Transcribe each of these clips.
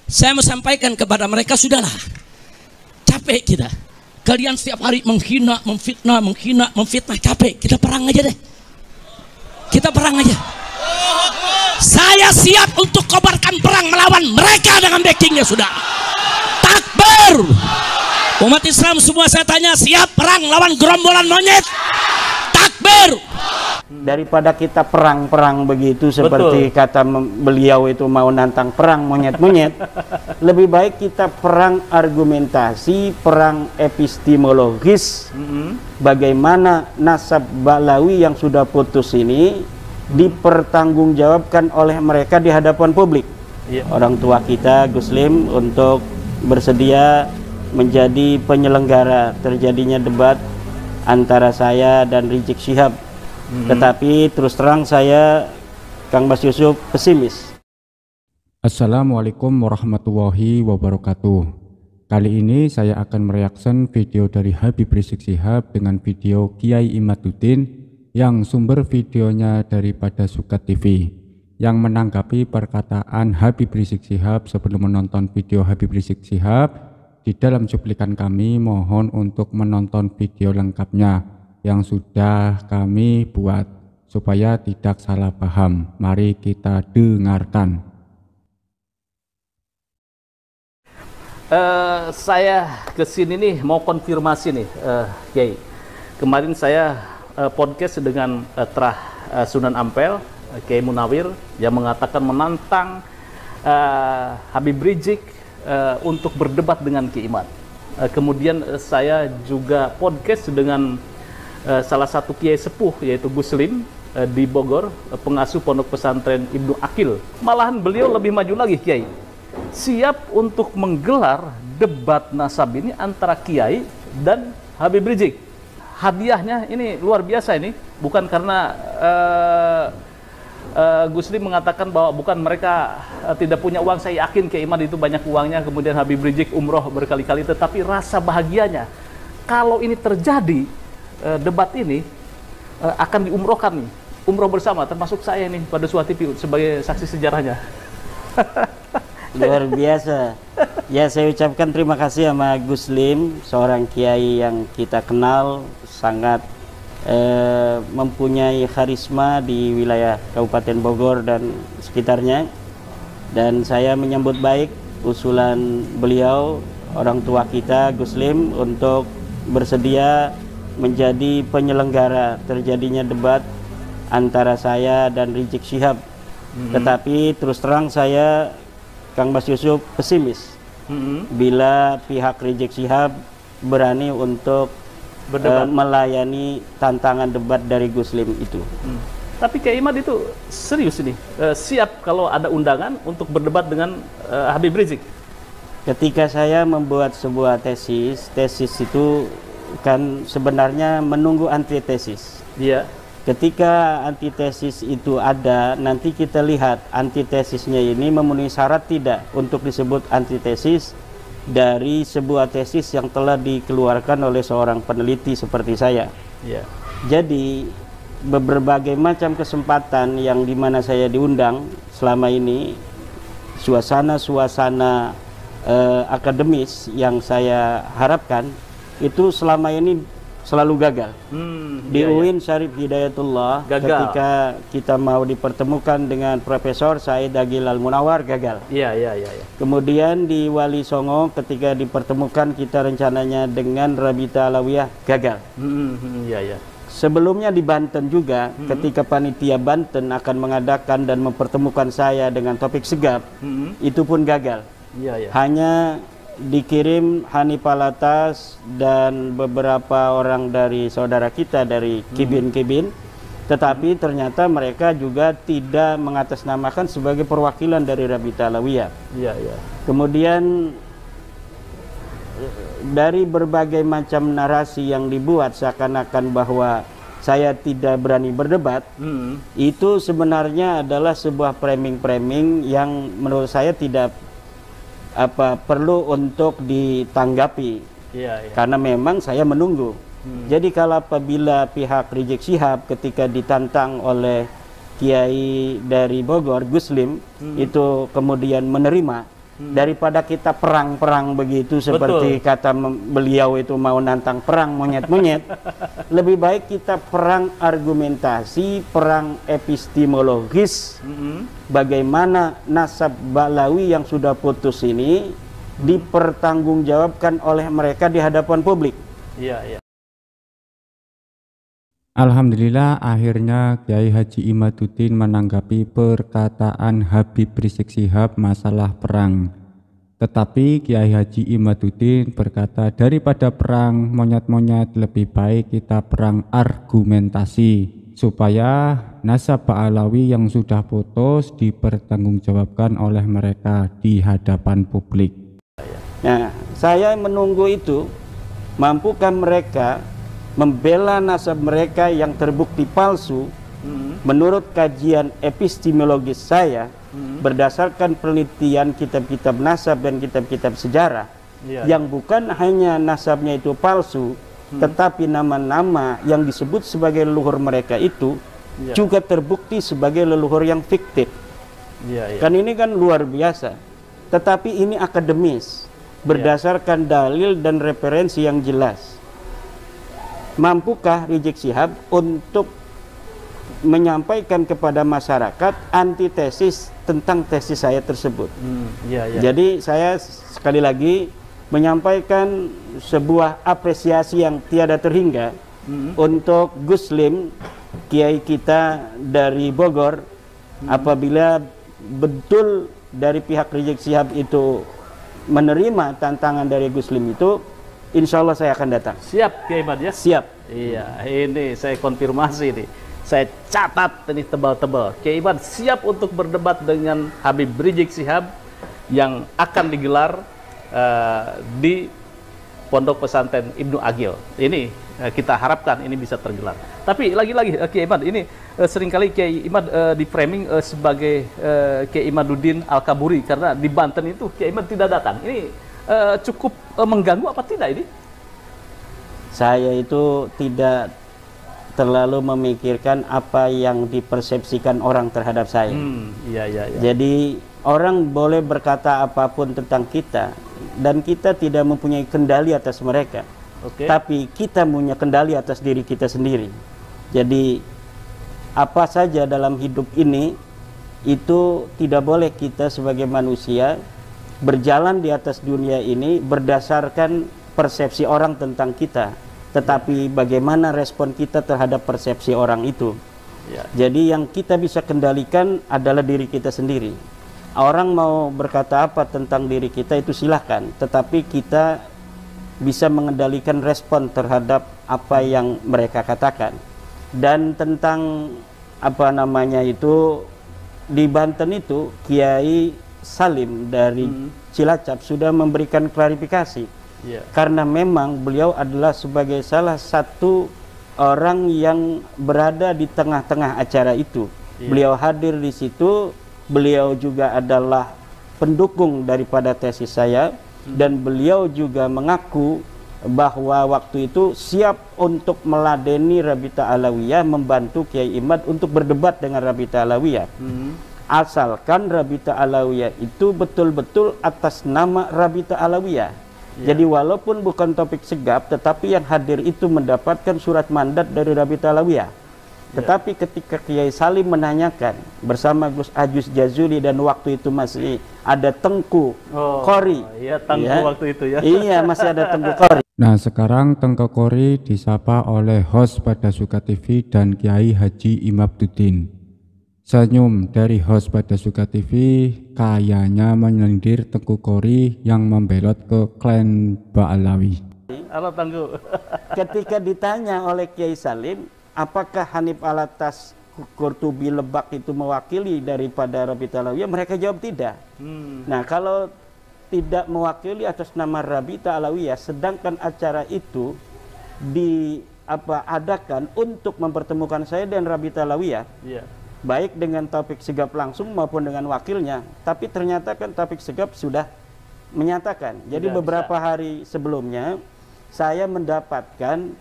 Saya mau sampaikan kepada mereka, sudahlah, capek kita. Kalian setiap hari menghina, memfitnah, capek. Kita perang aja deh. Kita perang aja. Saya siap untuk kobarkan perang melawan mereka dengan backingnya, sudah. Takbir. Umat Islam semua saya tanya, siap perang lawan gerombolan monyet? Takbir. Daripada kita perang-perang begitu seperti kata beliau itu mau nantang perang monyet-monyet, lebih baik kita perang argumentasi, perang epistemologis. Bagaimana nasab Balawi yang sudah putus ini dipertanggungjawabkan oleh mereka di hadapan publik. Orang tua kita Guslim untuk bersedia menjadi penyelenggara terjadinya debat antara saya dan Rizik Syihab. Tetapi terus terang saya, Kang Mas Yusuf, pesimis. Assalamualaikum warahmatullahi wabarakatuh. Kali ini saya akan mereaction video dari Habib Rizik Syihab dengan video Kiai Imaduddin yang sumber videonya daripada Sukat TV, yang menanggapi perkataan Habib Rizik Syihab sebelum menonton video Habib Rizik Syihab. Di dalam cuplikan kami mohon untuk menonton video lengkapnya yang sudah kami buat supaya tidak salah paham. Mari kita dengarkan. Saya kesini nih mau konfirmasi nih, Kiai. Kemarin saya podcast dengan Sunan Ampel, Kiai Munawir, yang mengatakan menantang Habib Rizik untuk berdebat dengan Kiai Imad. Kemudian saya juga podcast dengan salah satu kiai sepuh yaitu Guslim di Bogor, pengasuh pondok pesantren Ibnu Akil. Malahan beliau lebih maju lagi, Kiai. Siap untuk menggelar debat nasab ini antara Kiai dan Habib Rizik. Hadiahnya ini luar biasa ini, bukan karena Guslim mengatakan bahwa bukan mereka tidak punya uang, saya yakin Kiai Imad itu banyak uangnya, kemudian Habib Rizik umroh berkali-kali, tetapi rasa bahagianya kalau ini terjadi, debat ini akan diumrohkan nih, umroh bersama, termasuk saya nih pada suatu TV sebagai saksi sejarahnya. Luar biasa. Ya, saya ucapkan terima kasih sama Guslim, seorang kiai yang kita kenal sangat mempunyai karisma di wilayah Kabupaten Bogor dan sekitarnya, dan saya menyambut baik usulan beliau, orang tua kita Guslim, untuk bersedia menjadi penyelenggara terjadinya debat antara saya dan Rizik Syihab. Tetapi terus terang saya, Kang Mas Yusuf, pesimis bila pihak Rizik Syihab berani untuk melayani tantangan debat dari Guslim itu. Tapi Kiai Imad itu serius ini, siap kalau ada undangan untuk berdebat dengan Habib Rizik. Ketika saya membuat sebuah tesis itu kan sebenarnya menunggu antitesis. Iya. Ketika antitesis itu ada, nanti kita lihat antitesisnya ini memenuhi syarat tidak untuk disebut antitesis dari sebuah tesis yang telah dikeluarkan oleh seorang peneliti seperti saya. Iya. Jadi berbagai macam kesempatan yang dimana saya diundang selama ini, suasana-suasana akademis yang saya harapkan itu selama ini selalu gagal. Di UIN Syarif Hidayatullah, ketika kita mau dipertemukan dengan Profesor Said Agil Al-Munawar, gagal. Iya. Kemudian di Wali Songo, ketika dipertemukan kita rencananya dengan Rabita Alawiyah, gagal. Iya. Sebelumnya di Banten juga, ketika panitia Banten akan mengadakan dan mempertemukan saya dengan Topik Segap, itu pun gagal. Iya. Hanya dikirim Hanif Alatas dan beberapa orang dari saudara kita dari Kibin, tetapi ternyata mereka juga tidak mengatasnamakan sebagai perwakilan dari Rabita Alawiyah. Iya. Kemudian dari berbagai macam narasi yang dibuat seakan-akan bahwa saya tidak berani berdebat, itu sebenarnya adalah sebuah framing yang menurut saya tidak perlu untuk ditanggapi. Karena memang saya menunggu. Jadi kalau apabila pihak Rizik Syihab ketika ditantang oleh Kiai dari Bogor, Guslim, itu kemudian menerima, daripada kita perang-perang begitu seperti kata beliau itu mau nantang perang monyet-monyet. Lebih baik kita perang argumentasi, perang epistemologis. Bagaimana nasab Ba'alawi yang sudah putus ini dipertanggungjawabkan oleh mereka di hadapan publik. Iya, iya. Alhamdulillah akhirnya Kiai Haji Imaduddin menanggapi perkataan Habib Rizik Syihab masalah perang. Tetapi Kiai Haji Imaduddin berkata daripada perang monyet-monyet lebih baik kita perang argumentasi supaya nasab Ba'alawi yang sudah putus dipertanggungjawabkan oleh mereka di hadapan publik. Nah, saya menunggu itu, mampukah mereka membela nasab mereka yang terbukti palsu menurut kajian epistemologis saya berdasarkan penelitian kitab-kitab nasab dan kitab-kitab sejarah yang bukan hanya nasabnya itu palsu tetapi nama-nama yang disebut sebagai leluhur mereka itu juga terbukti sebagai leluhur yang fiktif. Kan ini kan luar biasa, tetapi ini akademis berdasarkan dalil dan referensi yang jelas. Mampukah Rizik Syihab untuk menyampaikan kepada masyarakat antitesis tentang tesis saya tersebut? Jadi saya sekali lagi menyampaikan sebuah apresiasi yang tiada terhingga untuk Guslim, kiai kita dari Bogor. Apabila betul dari pihak Rizik Syihab itu menerima tantangan dari Guslim itu, insya Allah saya akan datang. Siap Kiai Imad ya? Siap. Iya, ini saya konfirmasi nih. Saya catat ini tebal-tebal. Kiai Imad siap untuk berdebat dengan Habib Rizik Syihab yang akan digelar di Pondok Pesantren Ibnu Agil. Ini kita harapkan ini bisa tergelar. Tapi lagi-lagi Kiai Imad ini seringkali Kiai Imad di framing sebagai Kiai Imaduddin Al-Kaburi karena di Banten itu Kiai Imad tidak datang. Ini cukup mengganggu apa tidak ini? Saya itu tidak terlalu memikirkan apa yang dipersepsikan orang terhadap saya. Iya. Jadi orang boleh berkata apapun tentang kita dan kita tidak mempunyai kendali atas mereka. Tapi kita punya kendali atas diri kita sendiri. Jadi apa saja dalam hidup ini itu tidak boleh kita sebagai manusia berjalan di atas dunia ini berdasarkan persepsi orang tentang kita, tetapi bagaimana respon kita terhadap persepsi orang itu. Jadi yang kita bisa kendalikan adalah diri kita sendiri. Orang mau berkata apa tentang diri kita itu silahkan, tetapi kita bisa mengendalikan respon terhadap apa yang mereka katakan. Dan tentang apa namanya itu di Banten itu Kiai Salim dari Cilacap sudah memberikan klarifikasi. Karena memang beliau adalah sebagai salah satu orang yang berada di tengah-tengah acara itu. Beliau hadir di situ, beliau juga adalah pendukung daripada tesis saya dan beliau juga mengaku bahwa waktu itu siap untuk meladeni Rabita Alawiyah, membantu Kiai Imad untuk berdebat dengan Rabita Alawiyah. Asalkan Rabita Alawiyah itu betul-betul atas nama Rabita Alawiyah. Jadi walaupun bukan topik segap, tetapi yang hadir itu mendapatkan surat mandat dari Rabita Alawiyah. Tetapi ketika Kiai Salim menanyakan bersama Gus Ajus Jazuli dan waktu itu masih ada Tengku Qori. Iya, Tengku waktu itu ya. Iya, masih ada Tengku Qori. Nah sekarang Tengku Qori disapa oleh host pada Suka TV dan Kiai Haji Imaduddin. Senyum dari host pada Suka TV kayaknya menyindir Tengku Qori yang membelot ke klan Ba'alawi. Halo Tengku. Ketika ditanya oleh Kiai Salim, apakah Hanif Alatas Qurtubi Lebak itu mewakili daripada Rabita Alawiyah, mereka jawab tidak. Nah, kalau tidak mewakili atas nama Rabita Alawiyah, sedangkan acara itu diadakan untuk mempertemukan saya dan Rabita Alawiyah, baik dengan Taufik Segap langsung maupun dengan wakilnya, tapi ternyata kan Taufik Segap sudah menyatakan. Jadi beberapa hari sebelumnya saya mendapatkan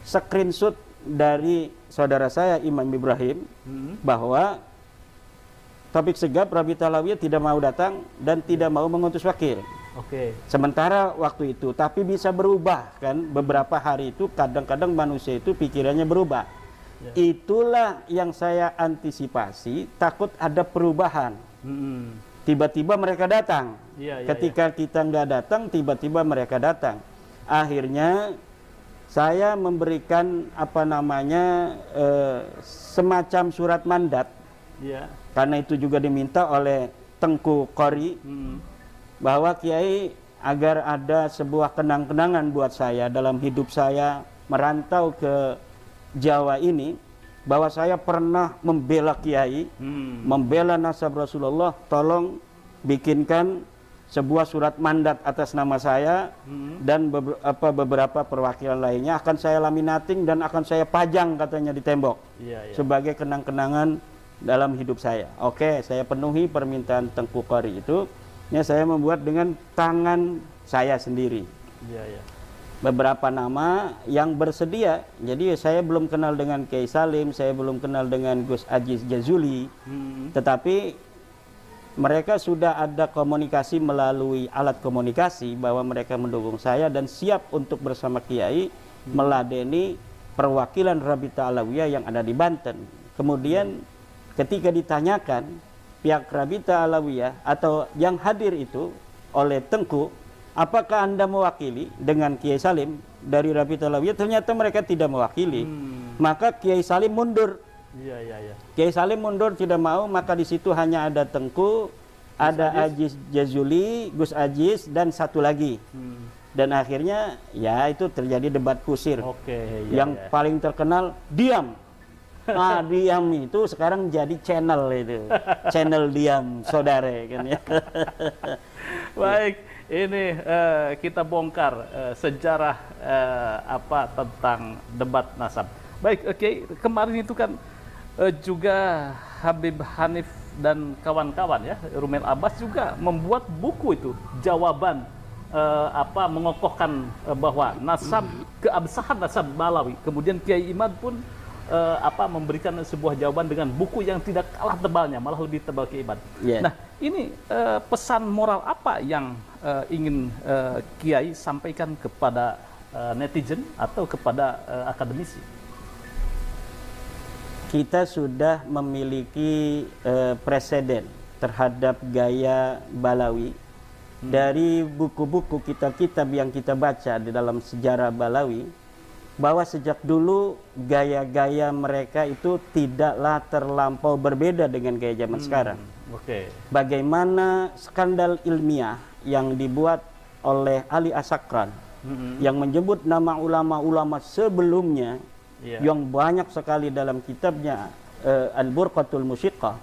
screenshot dari saudara saya Imam Ibrahim bahwa Taufik Segaf Rabita Alawiyah tidak mau datang dan tidak mau mengutus wakil. Oke. Sementara waktu itu, tapi bisa berubah kan, beberapa hari itu kadang-kadang manusia itu pikirannya berubah. Ya. Itulah yang saya antisipasi, takut ada perubahan. Tiba-tiba mereka datang. Ketika kita nggak datang, tiba-tiba mereka datang. Akhirnya saya memberikan apa namanya semacam surat mandat. Karena itu juga diminta oleh Tengku Qori bahwa Kiai agar ada sebuah kenang-kenangan buat saya dalam hidup saya merantau ke Jawa ini, bahwa saya pernah membela Kiai, membela nasab Rasulullah. Tolong bikinkan sebuah surat mandat atas nama saya dan beberapa perwakilan lainnya, akan saya laminating dan akan saya pajang katanya di tembok sebagai kenang-kenangan dalam hidup saya. Oke, saya penuhi permintaan Tengku Qori itu. Ya, saya membuat dengan tangan saya sendiri. Beberapa nama yang bersedia. Jadi saya belum kenal dengan Kiai Salim, saya belum kenal dengan Gus Aziz Jazuli, tetapi mereka sudah ada komunikasi melalui alat komunikasi bahwa mereka mendukung saya dan siap untuk bersama Kiai meladeni perwakilan Rabita Alawiyah yang ada di Banten. Kemudian ketika ditanyakan pihak Rabita Alawiyah atau yang hadir itu oleh Tengku, apakah Anda mewakili dengan Kiai Salim dari Rabita Alawiyah? Ternyata mereka tidak mewakili. Maka Kiai Salim mundur. Kiai Salim mundur, tidak mau, maka di situ hanya ada Tengku, ada Aziz Jazuli, Gus Aziz, dan satu lagi. Dan akhirnya ya itu terjadi debat kusir. Yang paling terkenal diam. Nah, diam itu sekarang jadi channel itu. Channel diam, saudara kan ya. Baik, ini kita bongkar sejarah apa tentang debat nasab. Baik, oke, kemarin itu kan juga Habib Hanif dan kawan-kawan ya, Rumel Abbas juga membuat buku itu, jawaban apa mengokohkan bahwa nasab, keabsahan nasab Balawi. Kemudian Kiai Imad pun apa memberikan sebuah jawaban dengan buku yang tidak kalah tebalnya, malah lebih tebal Kiai Imad. Nah, ini pesan moral apa yang ingin Kiai sampaikan kepada netizen atau kepada akademisi? Kita sudah memiliki preseden terhadap gaya Balawi dari buku-buku kitab-kitab yang kita baca di dalam sejarah Balawi, bahwa sejak dulu gaya-gaya mereka itu tidaklah terlampau berbeda dengan gaya zaman sekarang. Bagaimana skandal ilmiah yang dibuat oleh Ali Asakran yang menyebut nama ulama-ulama sebelumnya, yang banyak sekali dalam kitabnya Al-Burqatul Musyiqah,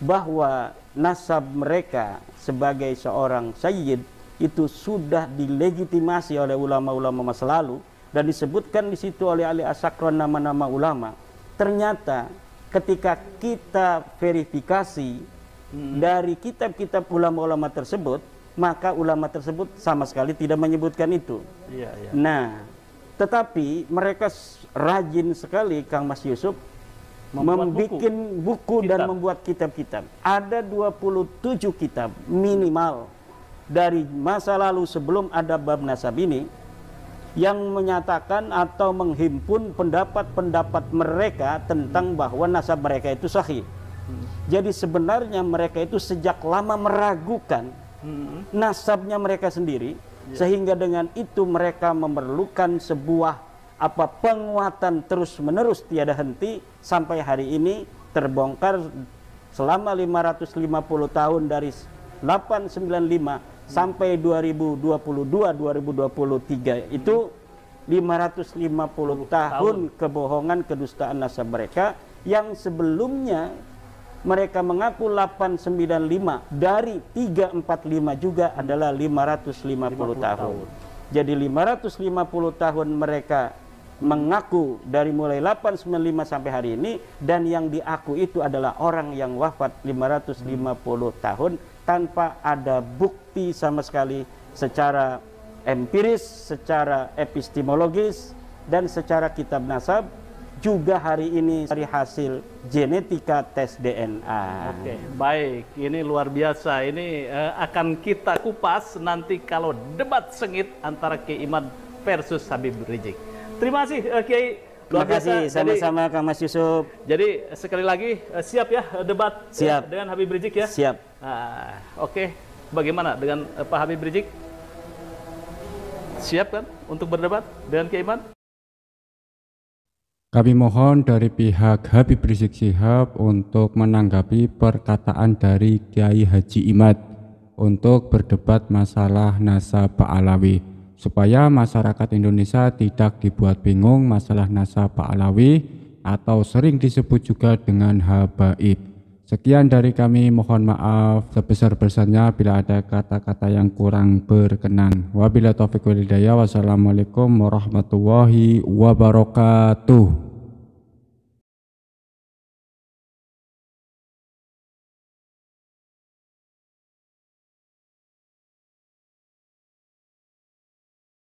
bahwa nasab mereka sebagai seorang sayyid itu sudah dilegitimasi oleh ulama-ulama masa lalu, dan disebutkan di situ oleh Ali Asakron nama-nama ulama. Ternyata ketika kita verifikasi dari kitab-kitab ulama-ulama tersebut, maka ulama tersebut sama sekali tidak menyebutkan itu. Nah, tetapi mereka rajin sekali, Kang Mas Yusuf, membuat buku dan membuat kitab-kitab. Ada 27 kitab minimal dari masa lalu sebelum ada bab nasab ini, yang menyatakan atau menghimpun pendapat-pendapat mereka tentang bahwa nasab mereka itu sahih. Jadi sebenarnya mereka itu sejak lama meragukan nasabnya mereka sendiri, sehingga dengan itu mereka memerlukan sebuah penguatan terus-menerus tiada henti sampai hari ini terbongkar selama 550 tahun dari 895 sampai 2022-2023 itu 550 tahun kebohongan kedustaan nasab mereka, yang sebelumnya mereka mengaku 895, dari 345 juga adalah 550 tahun. Jadi 550 tahun mereka mengaku dari mulai 895 sampai hari ini, dan yang diaku itu adalah orang yang wafat 550 tahun tanpa ada bukti sama sekali secara empiris, secara epistemologis, dan secara kitab nasab juga hari ini dari hasil genetika tes DNA. Oke, baik. Ini luar biasa. Ini akan kita kupas nanti kalau debat sengit antara Kiai Imad versus Habib Rizik. Terima kasih Kiai. Terima kasih, sama-sama Kang Mas Yusuf. Jadi sekali lagi siap ya debat siap. Dengan Habib Rizik ya? Siap. Oke. Bagaimana dengan Pak Habib Rizik? Siap kan untuk berdebat dengan Kiai Imad? Kami mohon dari pihak Habib Rizik Syihab untuk menanggapi perkataan dari Kiai Haji Imad untuk berdebat masalah nasab Alawi, supaya masyarakat Indonesia tidak dibuat bingung masalah nasab Alawi atau sering disebut juga dengan habaib. Sekian dari kami, mohon maaf sebesar-besarnya bila ada kata-kata yang kurang berkenan. Wabillahi taufiq wal hidayah. Wassalamualaikum warahmatullahi wabarakatuh.